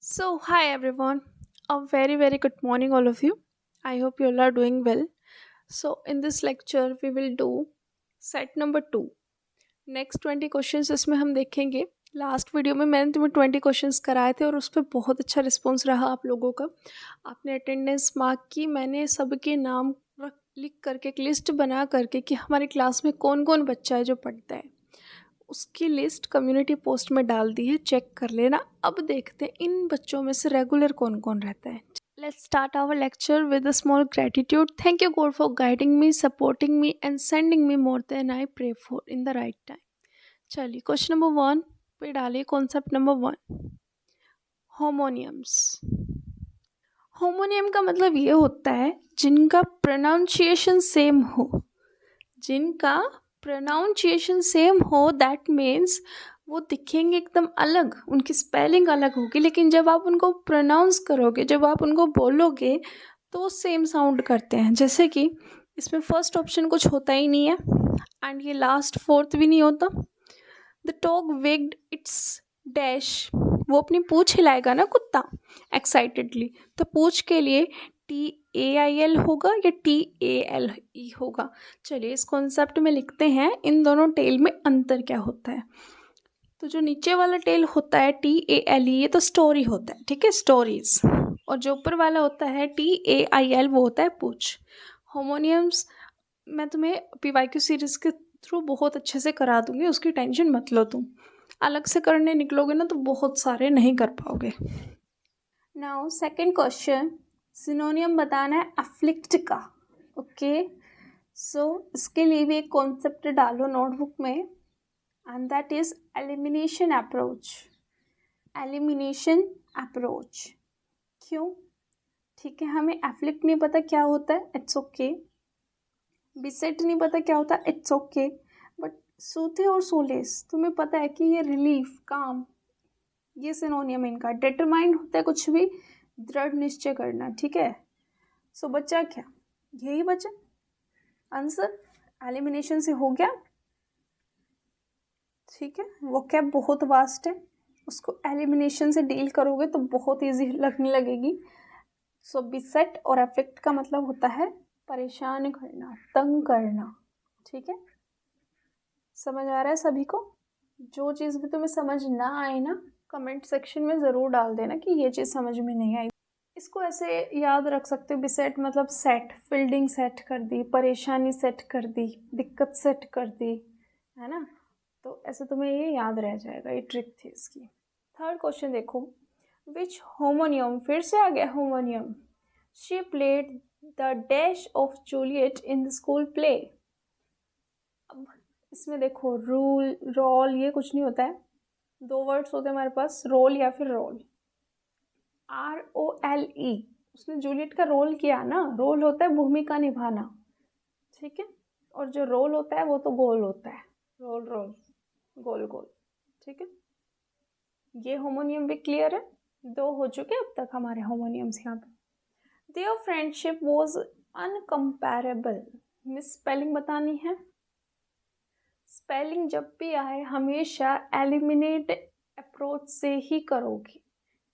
So, hi everyone. A very good morning, all of you. I hope you all are doing well. So, in this lecture, we will do set number 2. Next 20 questions इसमें हम देखेंगे. Last video में मैंने तुम्हें 20 questions कराए थे और उस पर बहुत अच्छा रिस्पॉन्स रहा आप लोगों का. आपने अटेंडेंस मार्क की. मैंने सबके नाम लिख करके एक लिस्ट बना करके कि हमारी क्लास में कौन कौन बच्चा है जो पढ़ता है, उसकी लिस्ट कम्युनिटी पोस्ट में डाल दी है. चेक कर लेना. अब देखते हैं इन बच्चों में से रेगुलर कौन कौन रहता है. Let's start our lecture with a small gratitude. Thank you God for guiding me, supporting me and sending me more than I pray for in the right time. चलिए क्वेश्चन नंबर 1 पे डालिए. Concept number 1, homonyms. होमोनियम का मतलब ये होता है जिनका pronunciation same हो. जिनका प्रोनाउंसिएशन सेम हो, दैट मीन्स वो दिखेंगे एकदम अलग, उनकी स्पेलिंग अलग होगी, लेकिन जब आप उनको प्रोनाउंस करोगे, जब आप उनको बोलोगे तो सेम साउंड करते हैं. जैसे कि इसमें फर्स्ट ऑप्शन कुछ होता ही नहीं है एंड ये लास्ट फोर्थ भी नहीं होता. The dog wagged its dash. वो अपनी पूंछ हिलाएगा ना कुत्ता एक्साइटेडली, तो पूंछ के लिए TAIL होगा या TALE होगा. चलिए इस कॉन्सेप्ट में लिखते हैं इन दोनों टेल में अंतर क्या होता है. तो जो नीचे वाला टेल होता है TALE, ये तो स्टोरी होता है, ठीक है, स्टोरीज. और जो ऊपर वाला होता है TAIL, वो होता है पूछ. होमोनियम्स मैं तुम्हें PYQ सीरीज के थ्रू बहुत अच्छे से करा दूंगी, उसकी टेंशन मत लो. तुम अलग से करने निकलोगे ना तो बहुत सारे नहीं कर पाओगे. नाउ सेकंड क्वेश्चन, सिनोनियम बताना है अफ्लिक्ट का. ओके, सो इसके लिए भी एक कॉन्सेप्ट डालो नोटबुक में, and that is elimination approach. Elimination approach. क्यों? ठीक है, हमें एफ्लिक्ट नहीं पता क्या होता है, इट्स ओके. बिसेट नहीं पता क्या होता है, इट्स ओके. बट सूथे और सोलेस तुम्हें पता है कि ये रिलीफ, काम, ये सिनोनियम इनका. डिटरमाइंड होता है कुछ भी, दृढ़ निश्चय करना, ठीक है. सो बच्चा क्या, यही बचा आंसर. एलिमिनेशन से हो गया, ठीक है. वो क्या बहुत वास्ट है, उसको एलिमिनेशन से डील करोगे तो बहुत इजी लगने लगेगी. सो बिसेट और अफेक्ट का मतलब होता है परेशान करना, तंग करना, ठीक है. समझ आ रहा है सभी को? जो चीज़ भी तुम्हें समझ ना आए ना, कमेंट सेक्शन में ज़रूर डाल देना कि ये चीज़ समझ में नहीं आई. इसको ऐसे याद रख सकते हो, बिसेट मतलब सेट, फील्डिंग सेट कर दी, परेशानी सेट कर दी, दिक्कत सेट कर दी, है ना. तो ऐसे तुम्हें ये याद रह जाएगा, ये ट्रिक थी इसकी. थर्ड क्वेश्चन देखो, विच होमोनियम, फिर से आ गया homonym. She played the dash of Juliet in the school play. अब इसमें देखो रूल, रोल, ये कुछ नहीं होता है. दो वर्ड्स होते हैं हमारे पास, रोल या फिर रोल. ROLE, उसने जूलियट का रोल किया ना. रोल होता है भूमिका निभाना, ठीक है. और जो रोल होता है वो तो गोल होता है, रोल रोल, गोल गोल, ठीक है. ये होमोनियम भी क्लियर है. दो हो चुके अब तक हमारे होमोनियम्स यहाँ पे. Their friendship was uncomparable. Miss spelling बतानी है. स्पेलिंग जब भी आए हमेशा एलिमिनेट अप्रोच से ही करोगी,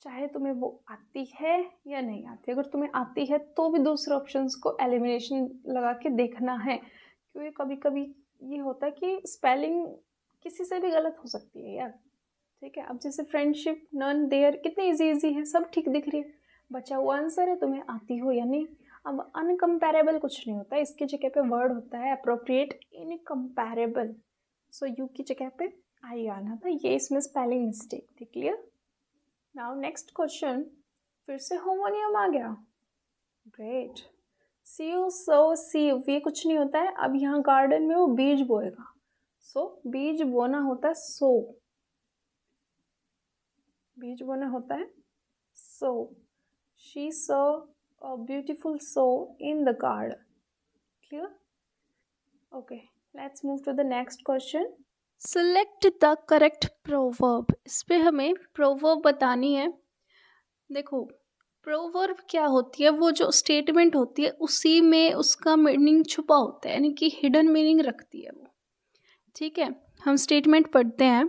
चाहे तुम्हें वो आती है या नहीं आती. अगर तुम्हें आती है तो भी दूसरे ऑप्शंस को एलिमिनेशन लगा के देखना है, क्योंकि कभी कभी ये होता है कि स्पेलिंग किसी से भी गलत हो सकती है यार, ठीक है. अब जैसे फ्रेंडशिप, नन, देयर, कितनी इजी है, सब ठीक दिख रही है. बचा हुआ आंसर है तुम्हें आती हो या नहीं. अब अनकम्पेरेबल कुछ नहीं होता, इसकी जगह पे वर्ड होता है अप्रोप्रिएट इनकम्पेरेबल. सो यू की जगह पे आई आना था, ये इसमें स्पेलिंग मिस्टेक थी. क्लियर? नाउ नेक्स्ट क्वेश्चन, फिर से होमोनियम आ गया. ग्रेट. सीव, सो, सीव, ये कुछ नहीं होता है. अब यहाँ गार्डन में वो बीज बोएगा, सो बीज बोना होता है सो. बीज बोना होता है sow. She sow a beautiful sow in the garden. Clear? Okay, let's move to the next question. Select the correct proverb. इस पे हमें प्रोवर्ब बतानी है. देखो प्रोवर्ब क्या होती है, वो जो स्टेटमेंट होती है उसी में उसका मीनिंग छुपा होता है, यानी कि हिडन मीनिंग रखती है वो, ठीक है. हम स्टेटमेंट पढ़ते हैं.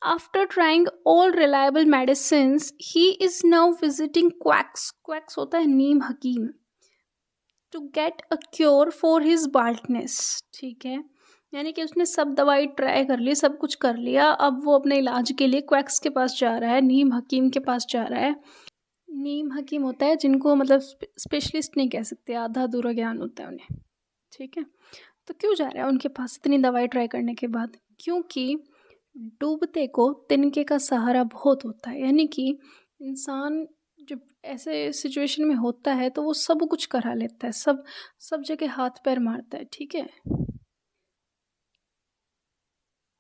After trying all reliable medicines he is now visiting quacks, quacks होता है नीम हकीम, to get a cure for his baldness. ठीक है, यानी कि उसने सब दवाई ट्राई कर ली, सब कुछ कर लिया, अब वो अपने इलाज के लिए क्वैक्स के पास जा रहा है, नीम हकीम के पास जा रहा है। नीम हकीम होता है जिनको मतलब स्पेशलिस्ट नहीं कह सकते, आधा अधूरा ज्ञान होता है उन्हें। ठीक है, तो क्यों जा रहा है उनके पास इतनी दवाई ट्राई करने के बाद? क्योंकि डूबते को तिनके का सहारा बहुत होता है, यानी कि इंसान जब ऐसे सिचुएशन में होता है तो वो सब कुछ करा लेता है, सब सब जगह हाथ पैर मारता है। ठीक है,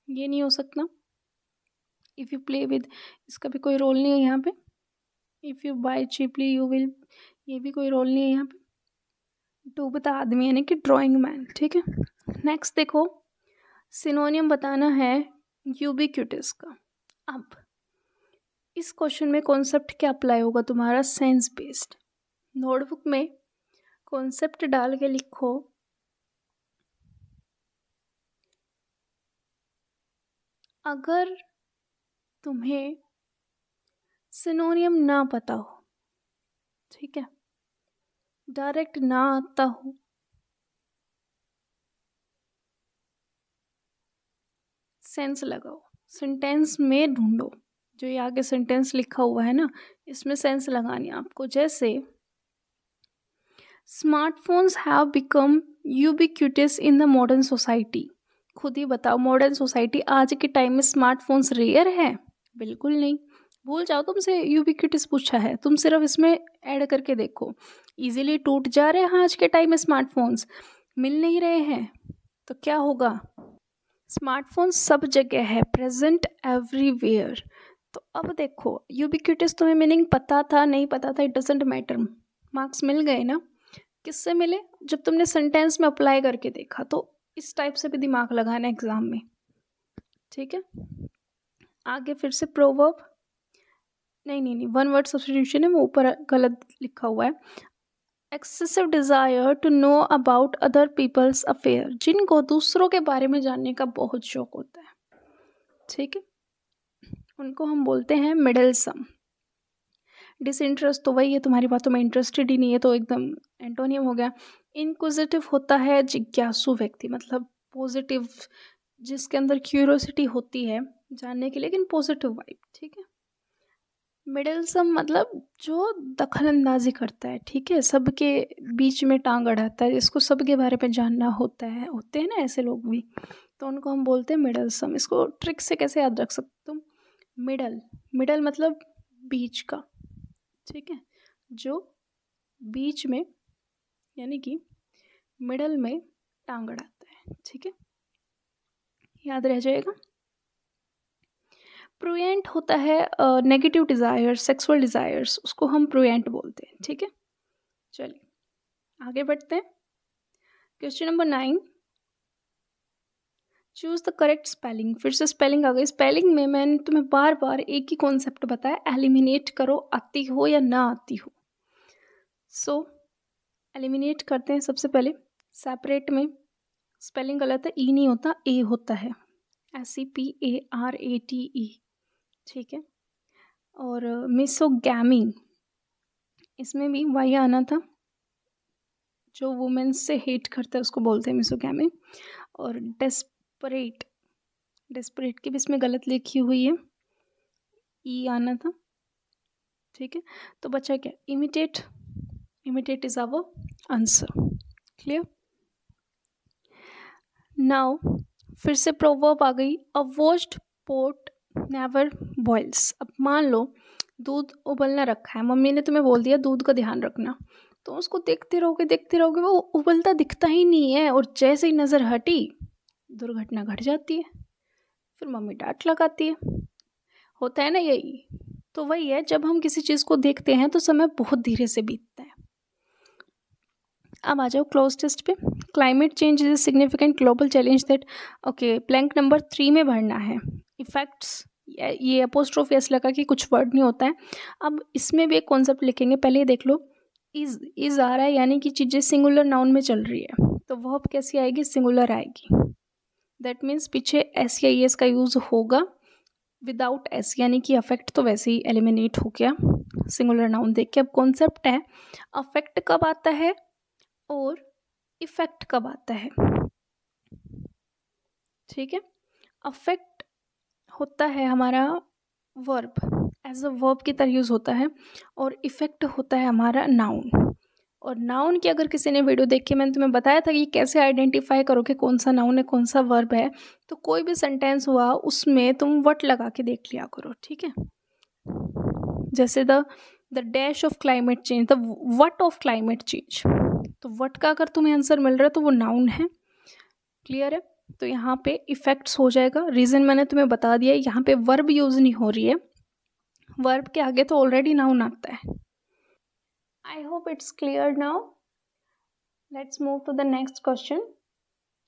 ये नहीं हो सकता। इफ़ यू प्ले विद, इसका भी कोई रोल नहीं है यहाँ पे। If you buy cheaply you will, ये भी कोई रोल नहीं है यहाँ पे। डूबता आदमी यानी कि ड्राइंग मैन। ठीक है, नेक्स्ट देखो, सिनोनियम बताना है यूबिक्यूटस का। अब इस क्वेश्चन में कॉन्सेप्ट क्या अप्लाई होगा तुम्हारा? Sense based. नोटबुक में कॉन्सेप्ट डाल के लिखो, अगर तुम्हें सिनोनियम ना पता हो, ठीक है, डायरेक्ट ना आता हो, सेंस लगाओ, सेंटेंस में ढूंढो। जो ये आगे सेंटेंस लिखा हुआ है ना, इसमें सेंस लगानी है आपको। जैसे smartphones have become ubiquitous in the modern society. खुद ही बताओ, मॉडर्न सोसाइटी आज के टाइम में स्मार्टफोन्स रेयर है? बिल्कुल नहीं। भूल जाओ तुमसे यूबिक्यूटस पूछा है, तुम सिर्फ इसमें ऐड करके देखो। इजीली टूट जा रहे हैं आज के टाइम में स्मार्टफोन्स, मिल नहीं रहे हैं, तो क्या होगा? स्मार्टफोन सब जगह है, प्रेजेंट एवरीवेयर। तो अब देखो, यूबिक्यूटस तुम्हें मीनिंग पता था नहीं पता था, इट डजेंट मैटर, मार्क्स मिल गए ना। किससे मिले? जब तुमने सेंटेंस में अप्लाई करके देखा। तो इस टाइप से भी दिमाग लगाना एग्जाम में। ठीक है, आगे फिर से प्रोवर्ब, नहीं, वन वर्ड सब्स्टिट्यूशन है, वो ऊपर गलत लिखा हुआ है। Excessive desire to know about other people's affair, जिनको दूसरों के बारे में जानने का बहुत शौक होता है। ठीक है, उनको हम बोलते हैं मिडलसम। डिसइंटरेस्ट तो वही है, तुम्हारी बातों में इंटरेस्टेड ही नहीं है, तो एकदम एंटोनियम हो गया। इनक्विजिटिव होता है जिज्ञासु व्यक्ति, मतलब पॉजिटिव, जिसके अंदर क्यूरियोसिटी होती है जानने के लिए, लेकिन पॉजिटिव वाइब। ठीक है, मिडलसम मतलब जो दखल अंदाजी करता है। ठीक है, सबके बीच में टांग अड़ाता है, जिसको सबके बारे में जानना होता है, होते हैं ना ऐसे लोग भी, तो उनको हम बोलते हैं मिडलसम। इसको ट्रिक से कैसे याद रख सकते तुम? मिडल, मिडल मतलब बीच का। ठीक है, जो बीच में, यानी कि मिडल में टांग अड़ाता है। ठीक है, याद रह जाएगा। प्रुएंट होता है नेगेटिव डिज़ायर, सेक्सुअल डिज़ायर्स, उसको हम प्रुएंट बोलते हैं। ठीक है, चलिए आगे बढ़ते हैं। Question number 9, choose the correct spelling. फिर से स्पेलिंग आ गई। स्पेलिंग में मैंने तुम्हें बार बार एक ही कॉन्सेप्ट बताया, एलिमिनेट करो, आती हो या ना आती हो। सो एलिमिनेट करते हैं। सबसे पहले सेपरेट में स्पेलिंग गलत है, ई नहीं होता, ए होता है, SEPARATE। ठीक है, और मिसोगैमी, इसमें भी वाई आना था, जो वुमेन्स से हेट करता है उसको बोलते हैं मिसोगैमी। और डेस्परेट, डेस्परेट की भी इसमें गलत लिखी हुई है, ई आना था। ठीक है, तो बचा क्या? Imitate, imitate is our answer. Clear? Now फिर से प्रोवर्ब आ गई, a washed pot never boils. अब मान लो दूध उबलना रखा है, मम्मी ने तुम्हें बोल दिया दूध का ध्यान रखना, तो उसको देखते रहोगे, वो उबलता दिखता ही नहीं है, और जैसे ही नज़र हटी दुर्घटना घट जाती है, फिर मम्मी डांट लगाती है। होता है ना यही, तो वही है, जब हम किसी चीज़ को देखते हैं तो समय बहुत धीरे से बीतता है। अब आ जाओ क्लोज टेस्ट पे। Climate change is a significant global challenge that, okay, blank number 3 में भरना है। इफेक्ट्स, ये अपोस्ट्रोफी एस लगा कि कुछ वर्ड नहीं होता है। अब इसमें भी एक कॉन्सेप्ट लिखेंगे, पहले ये देख लो। इज आ रहा है, यानी कि चीज़ें सिंगुलर नाउन में चल रही है, तो वर्ब कैसी आएगी? सिंगुलर आएगी। दैट मीन्स पीछे एस या एस का यूज़ होगा, विदाउट एस, यानी कि अफेक्ट तो वैसे ही एलिमिनेट हो गया सिंगुलर नाउन देख के। अब कॉन्सेप्ट है अफेक्ट कब आता है और इफेक्ट कब आता है। ठीक है, अफेक्ट होता है हमारा वर्ब, एज अ वर्ब की तरह यूज़ होता है, और इफेक्ट होता है हमारा नाउन। और नाउन की अगर किसी ने वीडियो देखी, मैंने तुम्हें बताया था कि कैसे आइडेंटिफाई करो कि कौन सा नाउन है कौन सा वर्ब है। तो कोई भी सेंटेंस हुआ उसमें तुम वट लगा के देख लिया करो, ठीक है। जैसे the dash of climate change, the what of climate change, तो वट का अगर तुम्हें आंसर मिल रहा है तो वो नाउन है। क्लियर है। तो यहाँ पे इफेक्ट्स हो जाएगा। रीज़न मैंने तुम्हें बता दिया, यहाँ पे वर्ब यूज़ नहीं हो रही है, वर्ब के आगे तो ऑलरेडी नाउन आता है। I hope it's clear now. Let's move to the next question.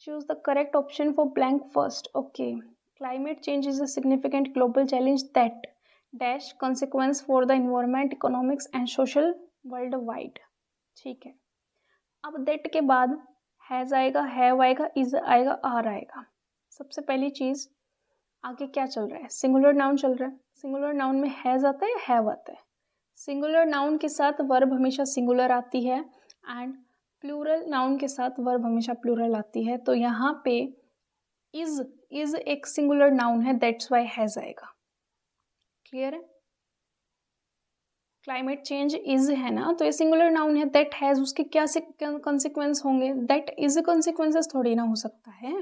Choose the correct option for blank first. Okay. Climate change is a significant global challenge that dash consequence for the environment, economics and social worldwide. ठीक है, अब that के बाद has आएगा, have आएगा, is आएगा, are आएगा। सबसे पहली चीज़, आगे क्या चल रहा है, सिंगुलर नाउन चल रहा है। सिंगुलर नाउन में has आता है, have आता है। सिंगुलर नाउन के साथ वर्ब हमेशा सिंगुलर आती है, एंड प्लूरल नाउन के साथ वर्ब हमेशा प्लूरल आती है। तो यहाँ पे इज एक सिंगुलर नाउन है, दैट्स वाई हैज आएगा। क्लियर है। क्लाइमेट चेंज इज है ना, तो ये सिंगुलर नाउन है, दैट हैज उसके क्या से कॉन्सिक्वेंस होंगे, दैट इज कॉन्सिक्वेंसेस थोड़ी ना हो सकता है।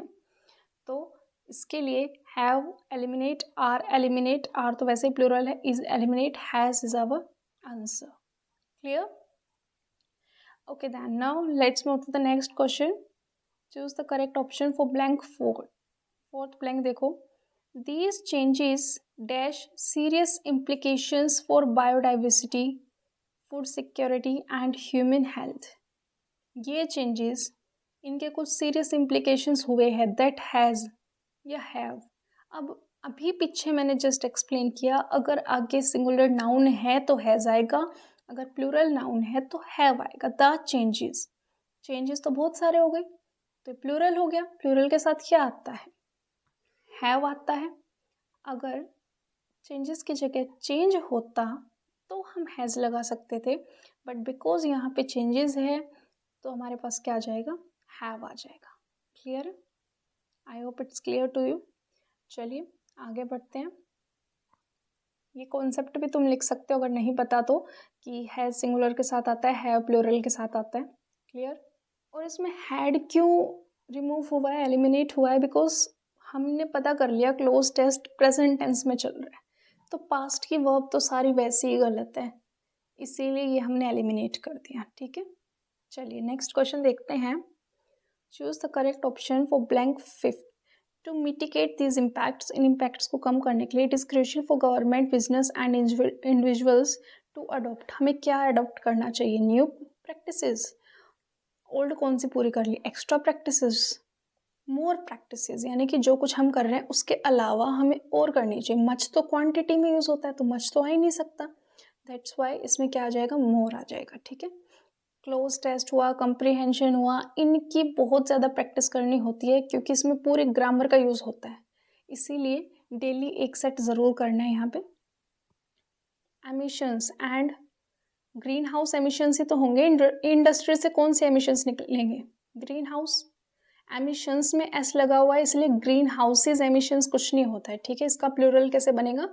तो इसके लिए हैव एलिमिनेट आर तो वैसे ही प्लूरल है, is eliminate has is our answer. Clear. Okay, then now let's move to the next question. Choose the correct option for blank 4. Fourth blank देखो, these changes dash serious implications for biodiversity, food security and human health. ये changes, इनके कुछ serious implications हुए हैं, that has या have। अब अभी पीछे मैंने just explain किया, अगर आगे singular noun है तो has आएगा, अगर प्लूरल नाउन है तो हैव आएगा। द चेंजेस तो बहुत सारे हो गए, तो प्लूरल हो गया। प्लूरल के साथ क्या आता है, हैव आता है। अगर चेंजेस की जगह चेंज होता तो हम हैज़ लगा सकते थे, बट बिकॉज यहाँ पे चेंजेस है तो हमारे पास क्या आ जाएगा, हैव आ जाएगा। Clear. I hope it's clear to you. चलिए आगे बढ़ते हैं। ये कॉन्सेप्ट भी तुम लिख सकते हो अगर नहीं पता तो, कि है सिंगुलर के साथ आता है, हैव प्लूरल के साथ आता है। क्लियर। और इसमें हैड क्यों रिमूव हुआ है, एलिमिनेट हुआ है, बिकॉज हमने पता कर लिया क्लोज टेस्ट प्रेजेंट टेंस में चल रहा है, तो पास्ट की वर्ब तो सारी वैसे ही गलत है, इसीलिए ये हमने एलिमिनेट कर दिया। ठीक है, चलिए नेक्स्ट क्वेश्चन देखते हैं। Choose the correct option for blank 5। To mitigate these impacts, इन इम्पैक्ट्स को कम करने के लिए it is crucial for government, business and individuals to adopt. हमें क्या अडोप्ट करना चाहिए, न्यू प्रैक्टिसेस, ओल्ड कौन सी पूरी कर ली, एक्स्ट्रा प्रैक्टिसेस, मोर प्रैक्टिसेस, यानी कि जो कुछ हम कर रहे हैं उसके अलावा हमें और करनी चाहिए। मच तो क्वांटिटी में यूज़ होता है, तो मच तो आ ही नहीं सकता, दैट्स वाई इसमें क्या आ जाएगा, मोर आ जाएगा। ठीक है, क्लोज टेस्ट हुआ, कंप्रीहेंशन हुआ, इनकी बहुत ज़्यादा प्रैक्टिस करनी होती है क्योंकि इसमें पूरे ग्रामर का यूज़ होता है, इसीलिए डेली एक सेट ज़रूर करना है यहाँ पे। Emissions and greenhouse emissions ही तो होंगे, इंडस्ट्री से कौन से एमिशंस निकलेंगे, ग्रीन हाउस। एमिशंस में एस लगा हुआ है इसलिए ग्रीन हाउसेज एमिशंस कुछ नहीं होता है। ठीक है, इसका प्लूरल कैसे बनेगा,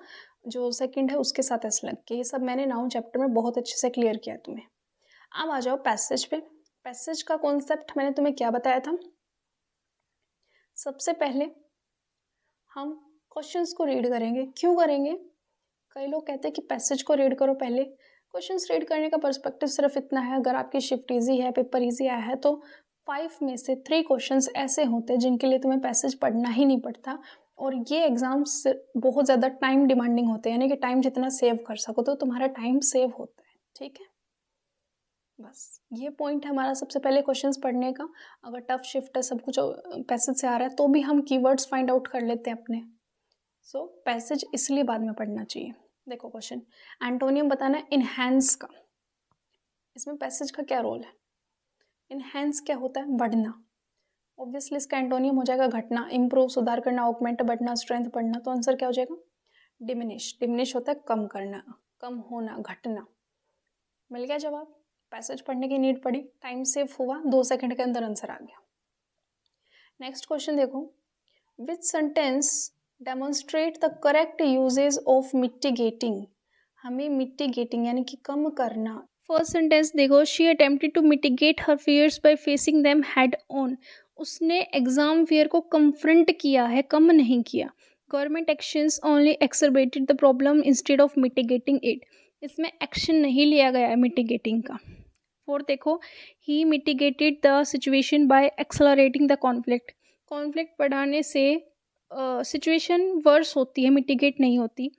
जो सेकंड है उसके साथ एस लग के, ये सब मैंने नाउन चैप्टर में बहुत अच्छे से क्लियर किया तुम्हें। अब आ जाओ पैसेज पे। पैसेज का कॉन्सेप्ट मैंने तुम्हें क्या बताया था, सबसे पहले हम क्वेश्चंस को रीड करेंगे। क्यों करेंगे, कई लोग कहते हैं कि पैसेज को रीड करो पहले। क्वेश्चंस रीड करने का पर्सपेक्टिव सिर्फ इतना है, अगर आपकी शिफ्ट इजी है, पेपर इजी आया है, तो 5 में से 3 क्वेश्चंस ऐसे होते हैं जिनके लिए तुम्हें पैसेज पढ़ना ही नहीं पड़ता, और ये एग्जाम्स बहुत ज़्यादा टाइम डिमांडिंग होते हैं, यानी कि टाइम जितना सेव कर सको तो तुम्हारा टाइम सेव होता है। ठीक है, बस ये पॉइंट है हमारा सबसे पहले क्वेश्चंस पढ़ने का। अगर टफ शिफ्ट है, सब कुछ पैसेज से आ रहा है, तो भी हम कीवर्ड्स फाइंड आउट कर लेते हैं अपने। सो पैसेज इसलिए बाद में पढ़ना चाहिए। देखो क्वेश्चन, एंटोनियम बताना है इनहैंस का, इसमें पैसेज का क्या रोल है, इनहैंस क्या होता है, बढ़ना, ऑब्वियसली इसका एंटोनियम हो जाएगा घटना, इंप्रूव सुधार करना, ऑगमेंट बढ़ना, स्ट्रेंथ बढ़ना, तो आंसर क्या हो जाएगा डिमिनिश होता है कम करना, कम होना, घटना। मिल गया जवाब। पैसेज पढ़ने की नीड पड़ी, टाइम सेव हुआ, 2 सेकंड के अंदर आंसर आ गया। नेक्स्ट क्वेश्चन देखो, which sentence demonstrate the correct usage of mitigating. हमें मिटिगेटिंग यानी कि कम करना। फर्स्ट सेंटेंस देखो, she attempted to mitigate her fears by facing them head on. उसने एग्जाम फियर को कन्फ्रंट किया है, कम नहीं किया। Government actions only exacerbated the problem instead of mitigating it. इसमें एक्शन नहीं लिया गया है मिटिगेटिंग का। फोर्थ देखो, he mitigated the situation by accelerating the conflict. Conflict बढ़ाने से सिचुएशन वर्स होती है, मिटिगेट नहीं होती।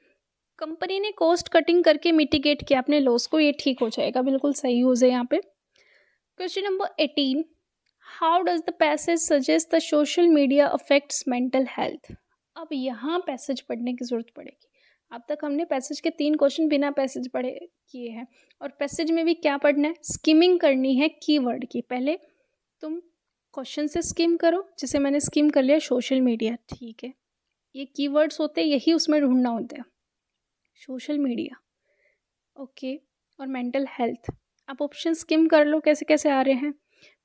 कंपनी ने कॉस्ट कटिंग करके मिटिगेट किया अपने लॉस को, ये ठीक हो जाएगा, बिल्कुल सही यूज है यहाँ पे। Question number 18, how does the passage suggest the social media affects mental health. अब यहाँ पैसेज पढ़ने की जरूरत पड़ेगी। अब तक हमने पैसेज के 3 क्वेश्चन बिना पैसेज पढ़े किए हैं, और पैसेज में भी क्या पढ़ना है, स्किमिंग करनी है कीवर्ड की। पहले तुम क्वेश्चन से स्किम करो, जिसे मैंने स्किम कर लिया सोशल मीडिया, ठीक है। ये कीवर्ड्स होते हैं, यही उसमें ढूंढना होता है, सोशल मीडिया, ओके, और मेंटल हेल्थ। आप ऑप्शन स्किम कर लो कैसे कैसे आ रहे हैं,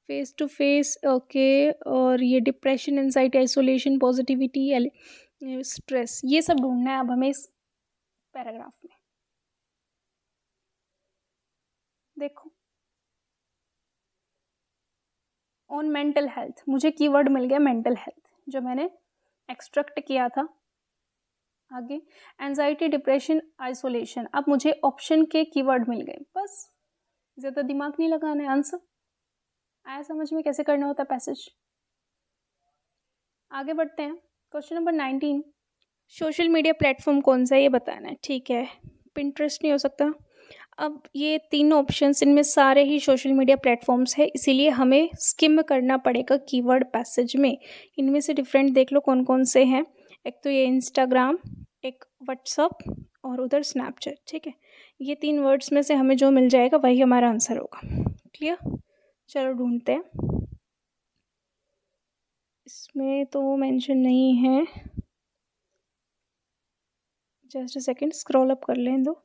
फेस टू फेस, ओके, और ये depression, anxiety, isolation, positivity, stress, ये सब ढूंढना है अब हमें इस पैराग्राफ में। देखो, ऑन मेंटल हेल्थ, मुझे कीवर्ड मिल गया मेंटल हेल्थ, जो मैंने एक्सट्रैक्ट किया था। आगे एंजाइटी, डिप्रेशन, आइसोलेशन, अब मुझे ऑप्शन के कीवर्ड मिल गए, बस ज़्यादा दिमाग नहीं लगाना है, आंसर आया समझ में कैसे करना होता है पैसेज। आगे बढ़ते हैं, question number 19, social media platform कौन सा है ये बताना है, ठीक है। पिंटरेस्ट नहीं हो सकता। अब ये 3 ऑप्शंस, इनमें सारे ही सोशल मीडिया प्लेटफॉर्म्स है, इसीलिए हमें स्किम करना पड़ेगा कीवर्ड पैसेज में। इनमें से डिफरेंट देख लो कौन कौन से हैं। एक तो ये इंस्टाग्राम, एक व्हाट्सअप, और उधर स्नैपचैट, ठीक है। ये 3 वर्ड्स में से हमें जो मिल जाएगा वही हमारा आंसर होगा। क्लियर, चलो ढूंढते हैं। इसमें तो मेंशन नहीं है, just a second, scroll up कर लें दो।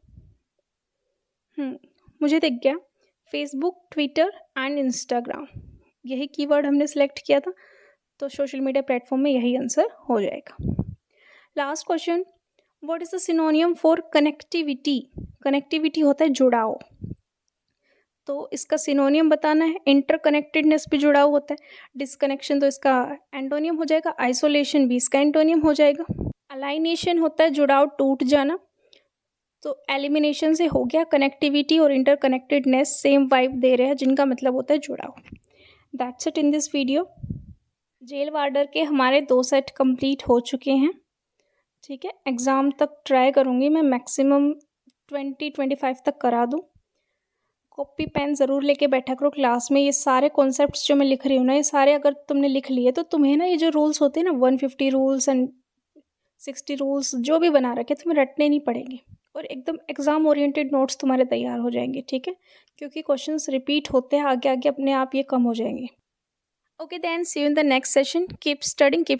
मुझे दिख गया, फेसबुक, ट्विटर एंड इंस्टाग्राम, यही कीवर्ड हमने सेलेक्ट किया था, तो सोशल मीडिया प्लेटफॉर्म में यही आंसर हो जाएगा। Last question, what is the सिनोनियम for connectivity. Connectivity होता है जुड़ाव, तो इसका सिनोनियम बताना है। इंटरकनेक्टेडनेस भी जुड़ाव होता है, डिसकनेक्शन तो इसका एंटोनियम हो जाएगा, आइसोलेशन भी इसका एंटोनियम हो जाएगा। अलाइनेशन होता है जुड़ाव टूट जाना, तो एलिमिनेशन से हो गया। कनेक्टिविटी और इंटरकनेक्टेडनेस सेम वाइब दे रहे हैं, जिनका मतलब होता है जुड़ाव। That's it in this video. Jail warder के हमारे 2 सेट कंप्लीट हो चुके हैं, ठीक है। एग्ज़ाम तक ट्राई करूँगी मैं, मैक्सिमम 20-25 तक करा दूँ। कॉपी पेन ज़रूर लेके बैठा करो क्लास में। ये सारे कॉन्सेप्ट्स जो मैं लिख रही हूँ ना, ये सारे अगर तुमने लिख लिए तो तुम्हें ना ये जो रूल्स होते हैं ना, 150 रूल्स एंड 60 रूल्स जो भी बना रखे, तुम्हें रटने नहीं पड़ेंगे, और एकदम एग्जाम ओरिएंटेड नोट्स तुम्हारे तैयार हो जाएंगे, ठीक है। क्योंकि क्वेश्चंस रिपीट होते हैं, आगे आगे अपने आप ये कम हो जाएंगे। Okay then, see you in the next session. Keep studying, keep